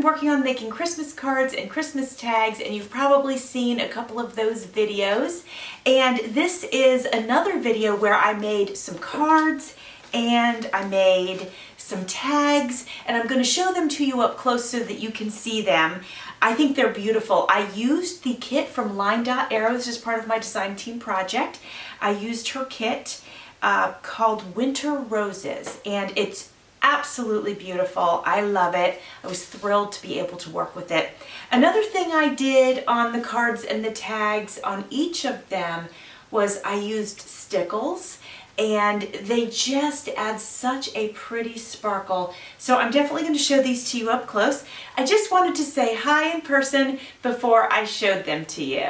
working on making Christmas cards and Christmas tags, and you've probably seen a couple of those videos. And this is another video where I made some cards and I made some tags, and I'm going to show them to you up close so that you can see them. I think they're beautiful. I used the kit from Line Dot Arrow. This is part of my design team project. I used her kit called Winter Roses, and it's absolutely beautiful. I love it. I was thrilled to be able to work with it. Another thing I did on the cards and the tags on each of them was I used Stickles, and they just add such a pretty sparkle. So I'm definitely going to show these to you up close. I just wanted to say hi in person before I showed them to you.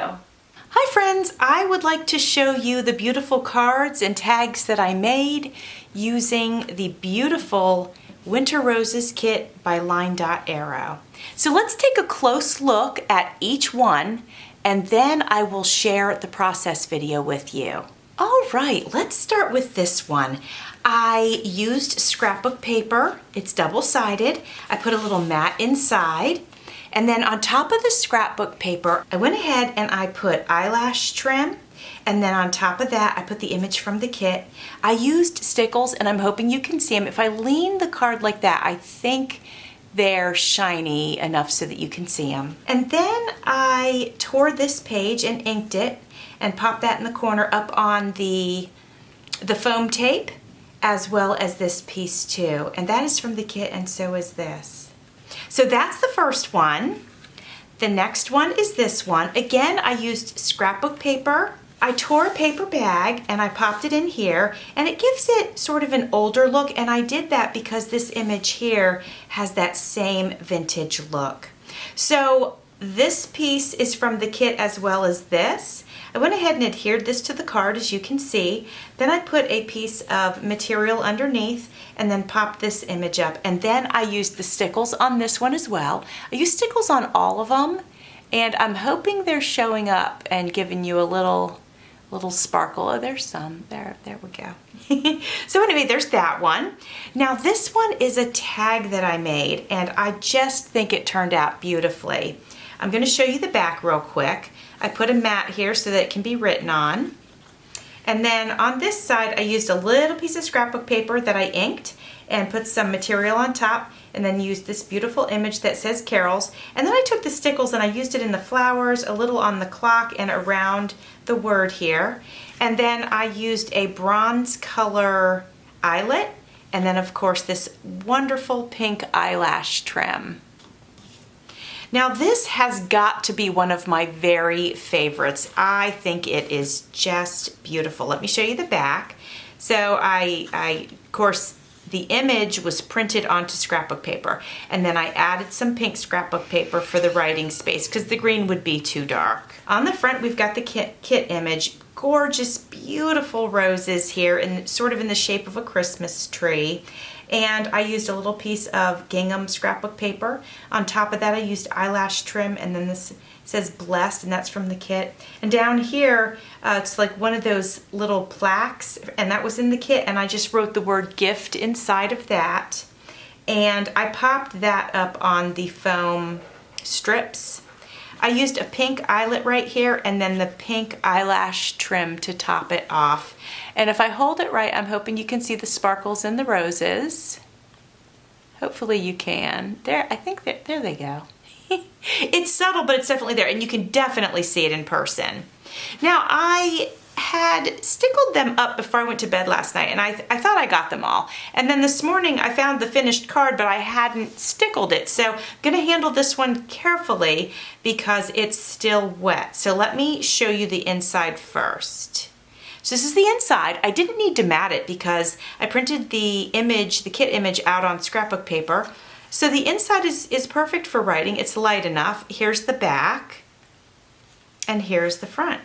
Hi friends, I would like to show you the beautiful cards and tags that I made using the beautiful Winter Roses kit by Line Dot Arrow. So let's take a close look at each one, and then I will share the process video with you. All right, let's start with this one. I used scrapbook paper. It's double-sided. I put a little mat inside. And then on top of the scrapbook paper, I went ahead and I put eyelash trim. And then on top of that, I put the image from the kit. I used Stickles, and I'm hoping you can see them. If I lean the card like that, I think they're shiny enough so that you can see them. And then I tore this page and inked it and popped that in the corner up on the foam tape, as well as this piece too. And that is from the kit, and so is this. So that's the first one. The next one is this one. Again, I used scrapbook paper. I tore a paper bag and I popped it in here, and it gives it sort of an older look, and I did that because this image here has that same vintage look. So this piece is from the kit as well as this. I went ahead and adhered this to the card, as you can see. Then I put a piece of material underneath and then popped this image up. And then I used the Stickles on this one as well. I used Stickles on all of them, and I'm hoping they're showing up and giving you a little sparkle. Oh, there's some. There we go. So anyway, there's that one. Now this one is a tag that I made, and I just think it turned out beautifully. I'm going to show you the back real quick. I put a mat here so that it can be written on. And then on this side, I used a little piece of scrapbook paper that I inked and put some material on top, and then used this beautiful image that says carols. And then I took the Stickles and I used it in the flowers, a little on the clock, and around the word here. And then I used a bronze color eyelet, and then of course this wonderful pink eyelash trim. Now this has got to be one of my very favorites. I think it is just beautiful. Let me show you the back. So of course, the image was printed onto scrapbook paper, and then I added some pink scrapbook paper for the writing space because the green would be too dark. On the front, we've got the kit image. Gorgeous, beautiful roses here, and sort of in the shape of a Christmas tree. And I used a little piece of gingham scrapbook paper. On top of that, I used eyelash trim, and then this says blessed, and that's from the kit. And down here, it's like one of those little plaques, and that was in the kit, and I just wrote the word gift inside of that. And I popped that up on the foam strips. I used a pink eyelet right here, and then the pink eyelash trim to top it off. And if I hold it right, I'm hoping you can see the sparkles in the roses. Hopefully you can. There, I think there they go. It's subtle, but it's definitely there, and you can definitely see it in person. Now, I had stickled them up before I went to bed last night, and I thought I got them all. And then this morning I found the finished card, but I hadn't stickled it. So I'm going to handle this one carefully because it's still wet. So let me show you the inside first. So this is the inside. I didn't need to mat it because I printed the image, the kit image, out on scrapbook paper. So the inside is perfect for writing. It's light enough. Here's the back, and here's the front.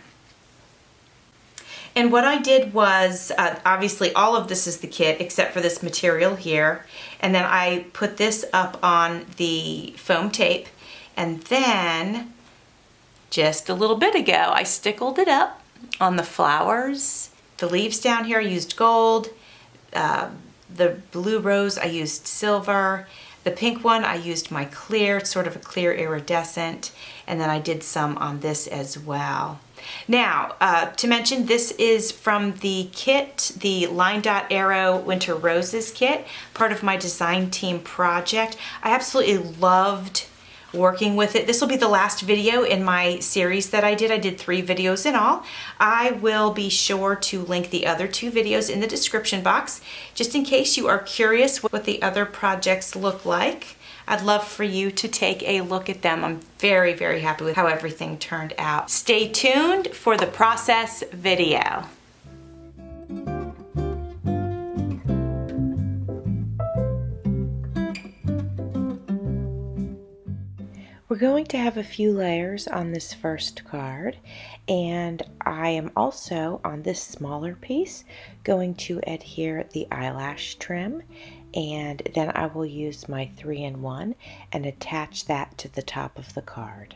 And what I did was, obviously all of this is the kit except for this material here. And then I put this up on the foam tape. And then, just a little bit ago, I stickled it up on the flowers. The leaves down here I used gold. The blue rose I used silver. The pink one, I used my clear, sort of a clear iridescent, and then I did some on this as well. Now, to mention, this is from the kit, the Line Dot Arrow Winter Roses kit, part of my design team project. I absolutely loved working with it. This will be the last video in my series that I did. I did 3 videos in all. I will be sure to link the other 2 videos in the description box, just in case you are curious what the other projects look like. I'd love for you to take a look at them. I'm very, very happy with how everything turned out. Stay tuned for the process video. We're going to have a few layers on this first card, and I am also, on this smaller piece, going to adhere the eyelash trim, and then I will use my 3-in-1 and attach that to the top of the card.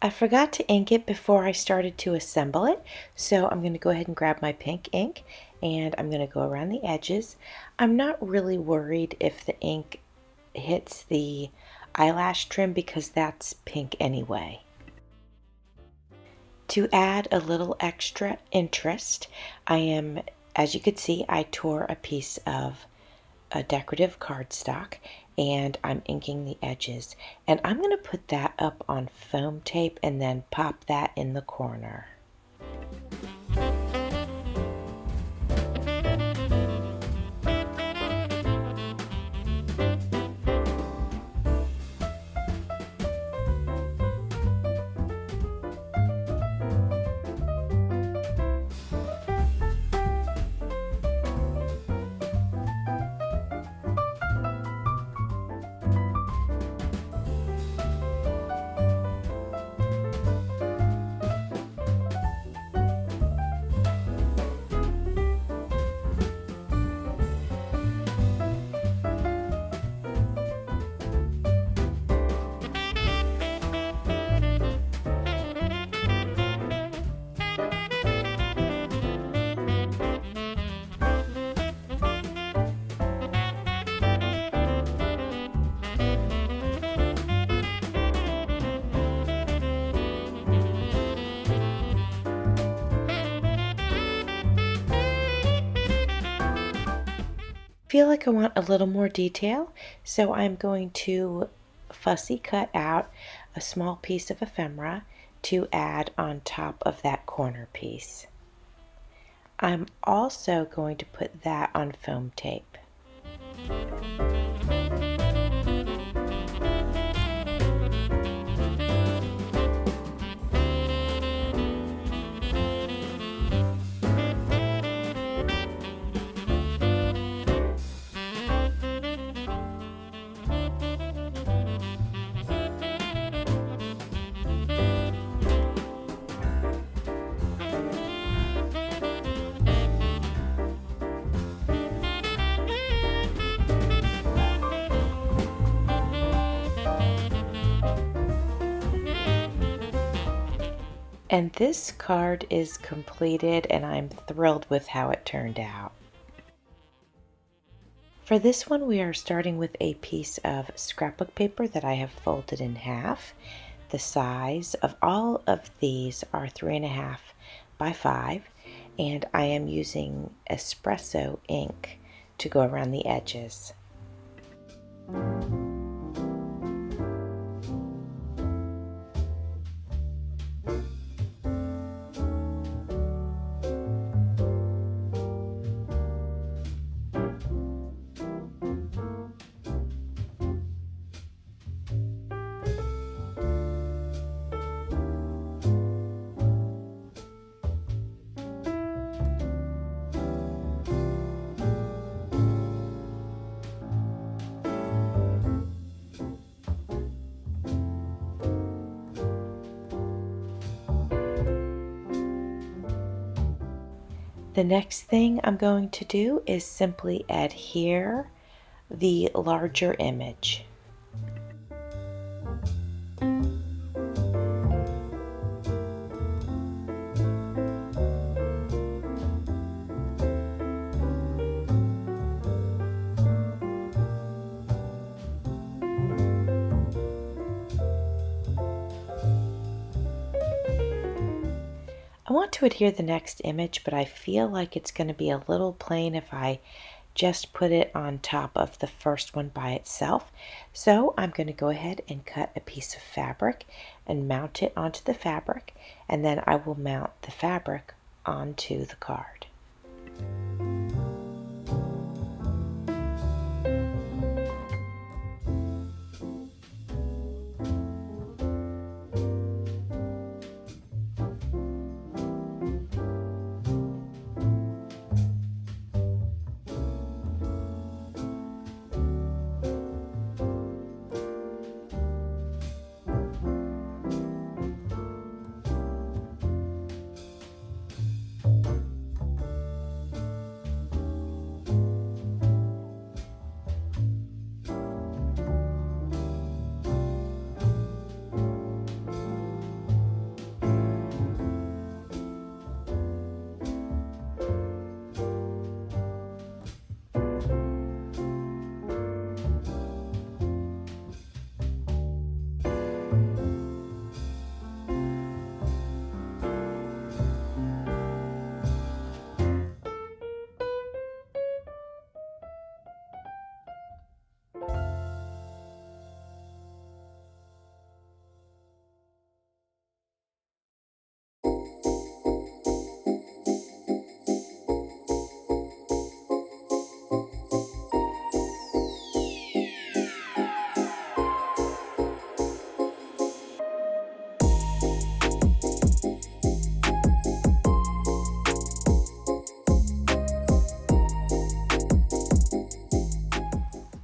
I forgot to ink it before I started to assemble it, so I'm going to go ahead and grab my pink ink and I'm going to go around the edges. I'm not really worried if the ink hits the eyelash trim because that's pink anyway. To add a little extra interest, as you could see, I tore a piece of a decorative cardstock and I'm inking the edges, and I'm going to put that up on foam tape and then pop that in the corner. Feel like I want a little more detail, so I'm going to fussy cut out a small piece of ephemera to add on top of that corner piece. I'm also going to put that on foam tape. And this card is completed and I'm thrilled with how it turned out. For this one, we are starting with a piece of scrapbook paper that I have folded in half. The size of all of these are 3.5 by 5, and I am using espresso ink to go around the edges. The next thing I'm going to do is simply adhere the larger image. I want to adhere the next image, but I feel like it's going to be a little plain if I just put it on top of the first one by itself. So I'm going to go ahead and cut a piece of fabric and mount it onto the fabric, and then I will mount the fabric onto the card.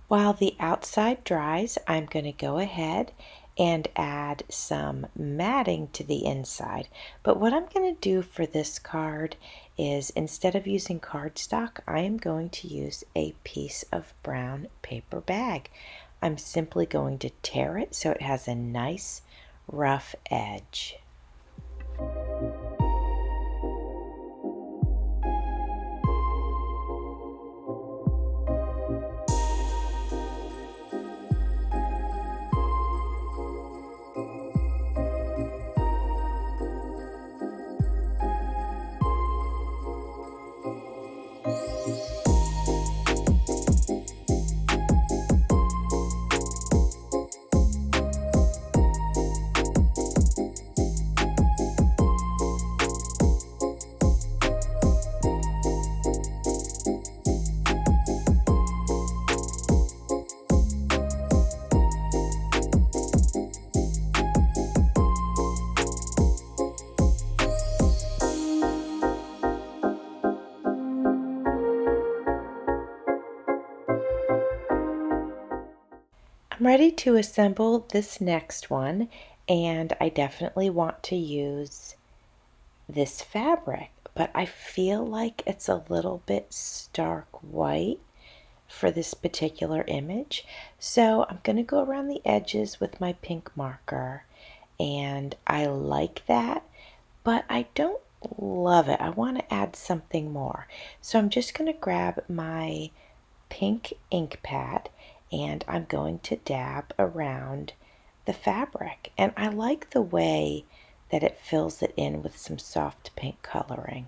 While the outside dries, I'm going to go ahead and add some matting to the inside. But what I'm going to do for this card is, instead of using cardstock, I am going to use a piece of brown paper bag. I'm simply going to tear it so it has a nice rough edge. I'm ready to assemble this next one, and I definitely want to use this fabric, but I feel like it's a little bit stark white for this particular image. So I'm going to go around the edges with my pink marker, and I like that, but I don't love it. I want to add something more. So I'm just going to grab my pink ink pad and I'm going to dab around the fabric. And I like the way that it fills it in with some soft pink coloring.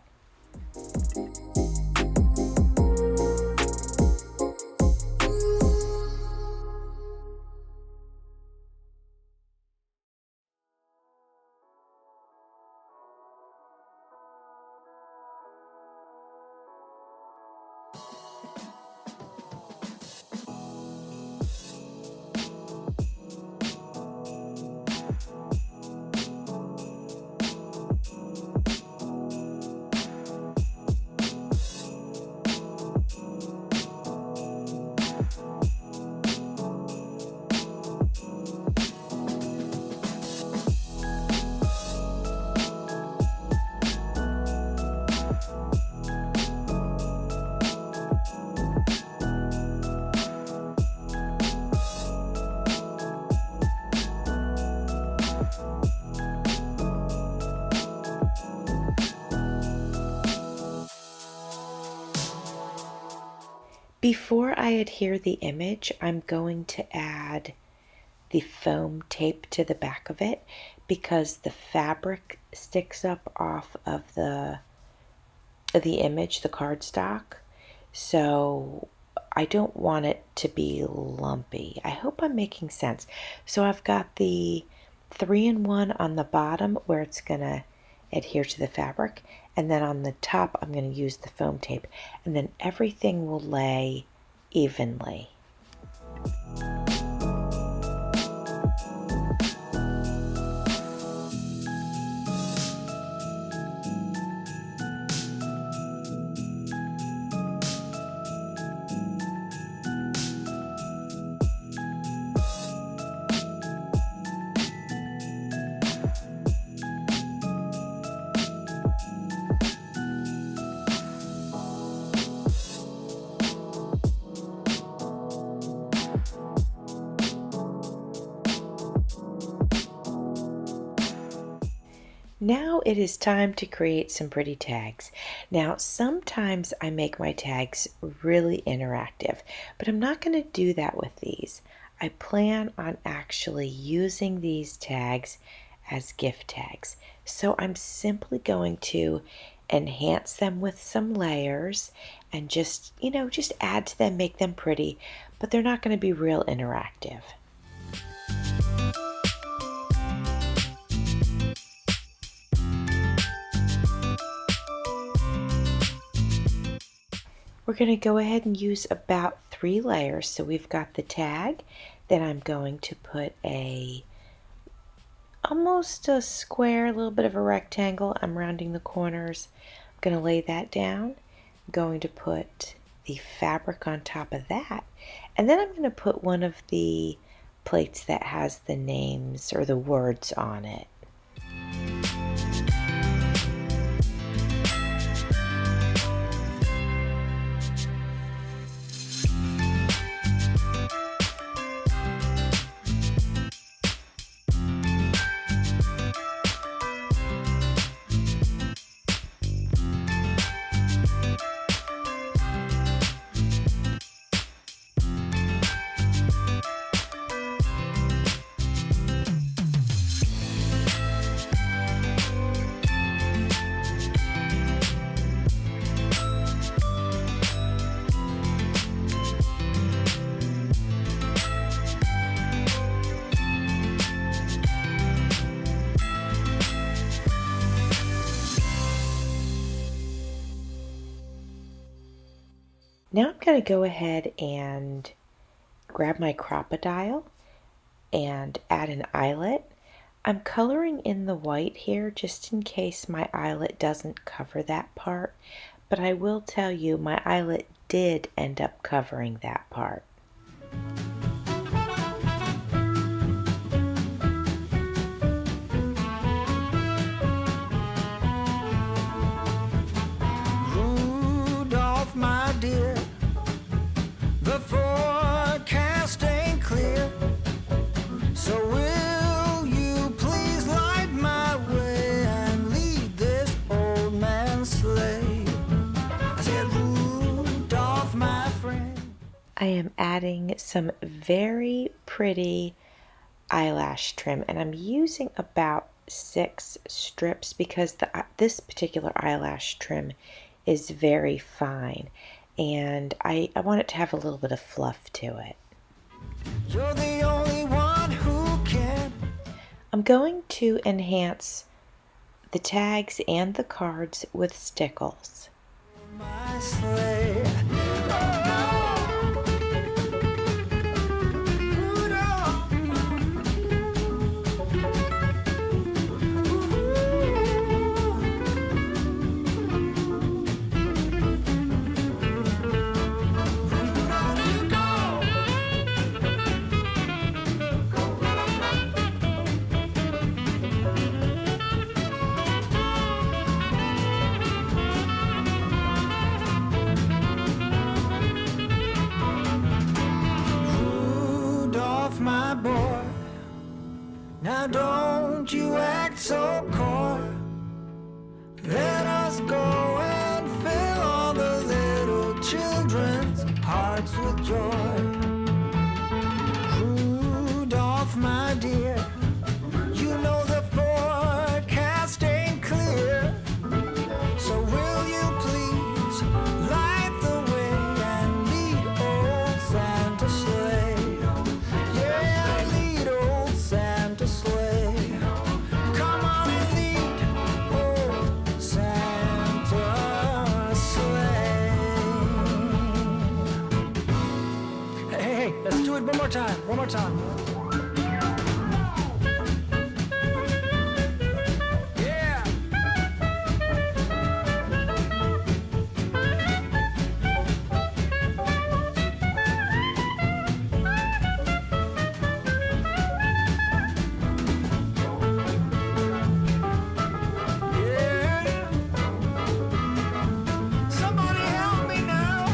Before I adhere the image, I'm going to add the foam tape to the back of it because the fabric sticks up off of the image, the cardstock. So I don't want it to be lumpy. I hope I'm making sense. So I've got the 3-in-1 on the bottom where it's gonna adhere to the fabric, and then on the top I'm going to use the foam tape, and then everything will lay evenly. Now it is time to create some pretty tags. Now sometimes I make my tags really interactive, but I'm not going to do that with these. I plan on actually using these tags as gift tags. So I'm simply going to enhance them with some layers and just add to them, make them pretty, but they're not going to be real interactive. We're going to go ahead and use about 3 layers. So we've got the tag, then I'm going to put almost a square, a little bit of a rectangle. I'm rounding the corners. I'm going to lay that down. I'm going to put the fabric on top of that. And then I'm going to put one of the plates that has the names or the words on it. Now I'm going to go ahead and grab my crocodile and add an eyelet. I'm coloring in the white here just in case my eyelet doesn't cover that part, but I will tell you my eyelet did end up covering that part. Rudolph, my dear, the forecast ain't clear, so will you please light my way and lead adding some very pretty eyelash trim, and I'm using about 6 strips because this particular eyelash trim is very fine, and I want it to have a little bit of fluff to it. You're the only one who can. I'm going to enhance the tags and the cards with Stickles. My sleigh. My boy, now don't you act so coy. Let us go and fill all the little children's hearts with joy. Rudolph, my dear, you know the forecast ain't clear, so will you please light the way and lead old Santa sleigh. Let's do it one more time, one more time. Yeah! Yeah! Somebody help me now!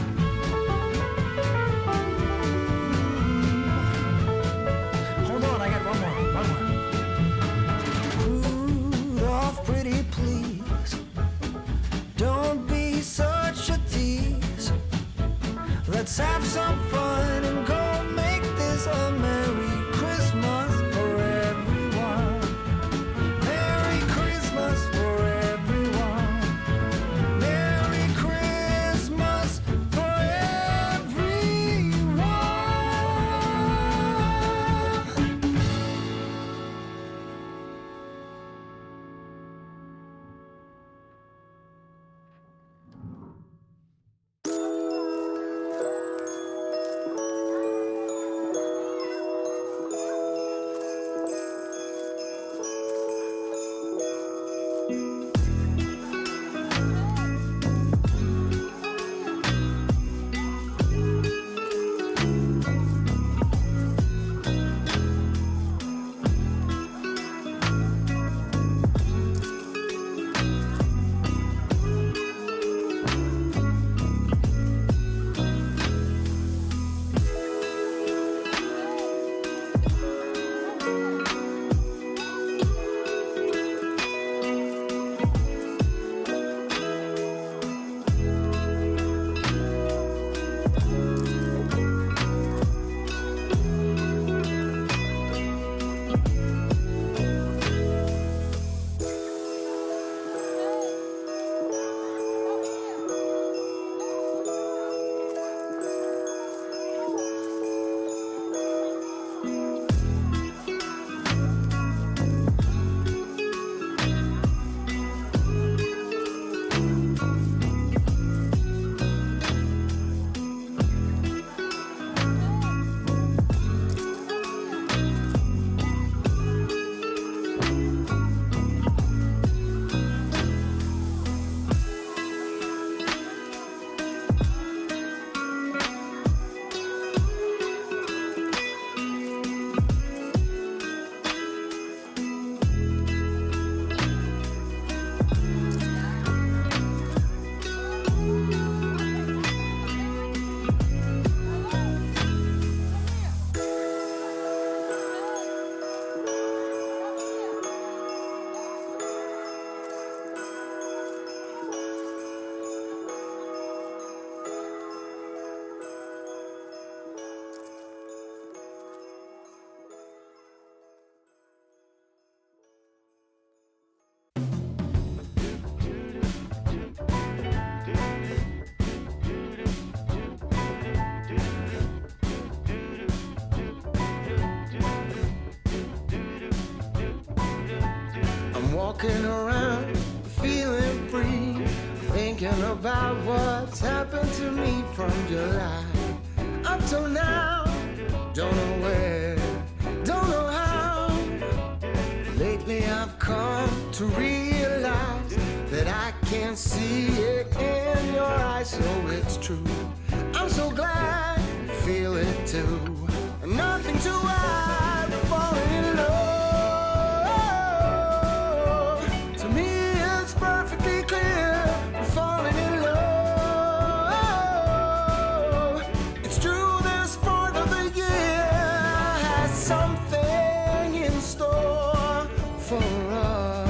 Walking around, feeling free, thinking about what's happened to me from July up till now. Don't know where, don't know how. Lately I've come to realize that I can see it in your eyes, so it's true. I'm so glad you feel it too. Nothing to hide, falling in love. To me it's perfectly clear, we're falling in love. It's true, this part of the year has something in store for us.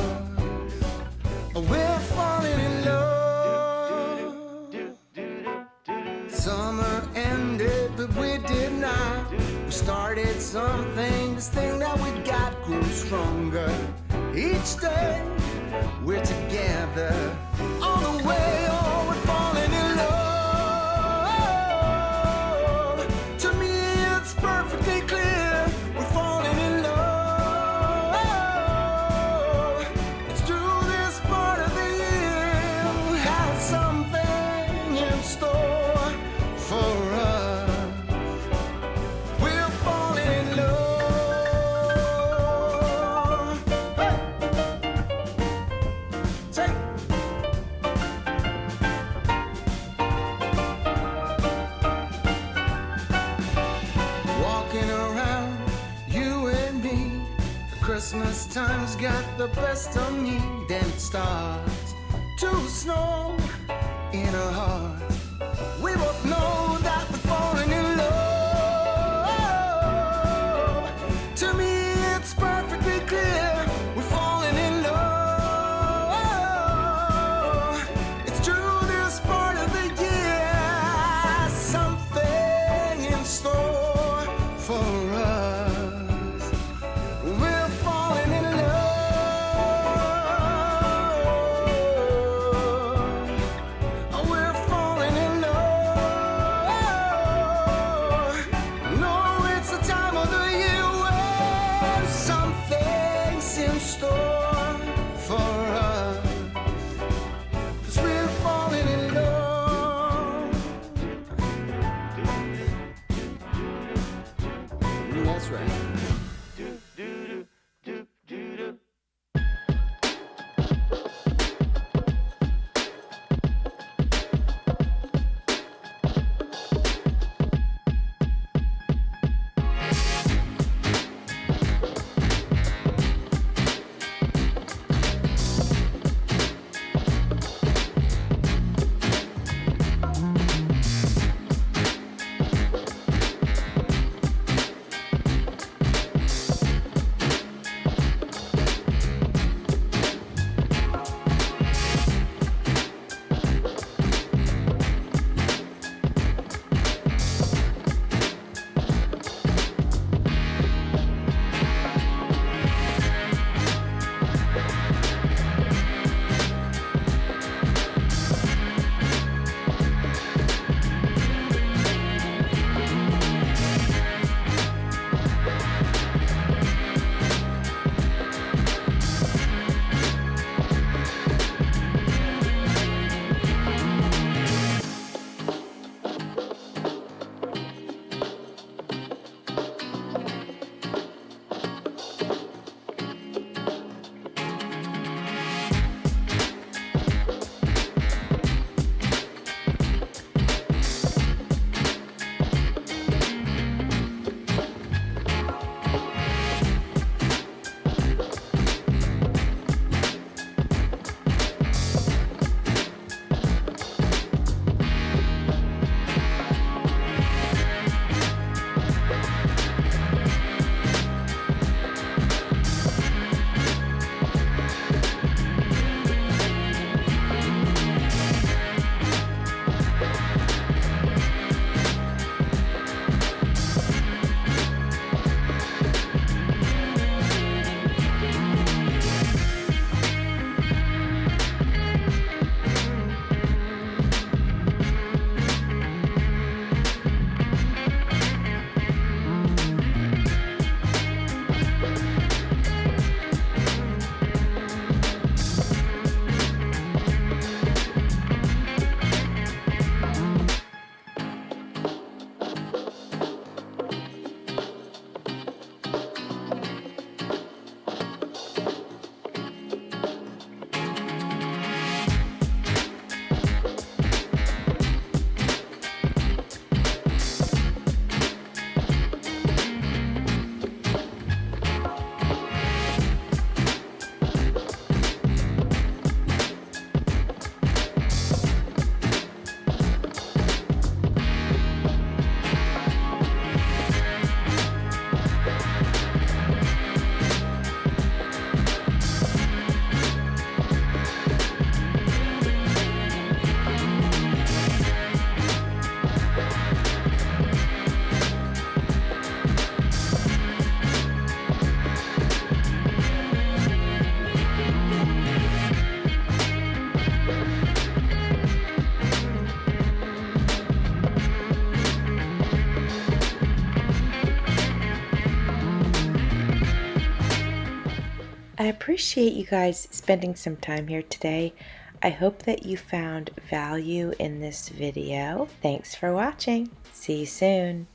We're falling in love. Summer ended, but we did not. We started something, this thing that we got grew stronger. Each day we're together all the way. Oh, we're falling in love. To me it's perfectly clear, we're falling in love. It's true, this part of the year has something in store for us. We're falling in love. Hey! Say. Walking around, you and me. The Christmas time's got the best of me. Then it starts to snow in our hearts. We both know that we're falling in love. To me it's perfectly clear, we're falling in love. It's true, this part of the year has something in store for us. We're falling in love. We're falling I appreciate you guys spending some time here today. I hope that you found value in this video. Thanks for watching. See you soon.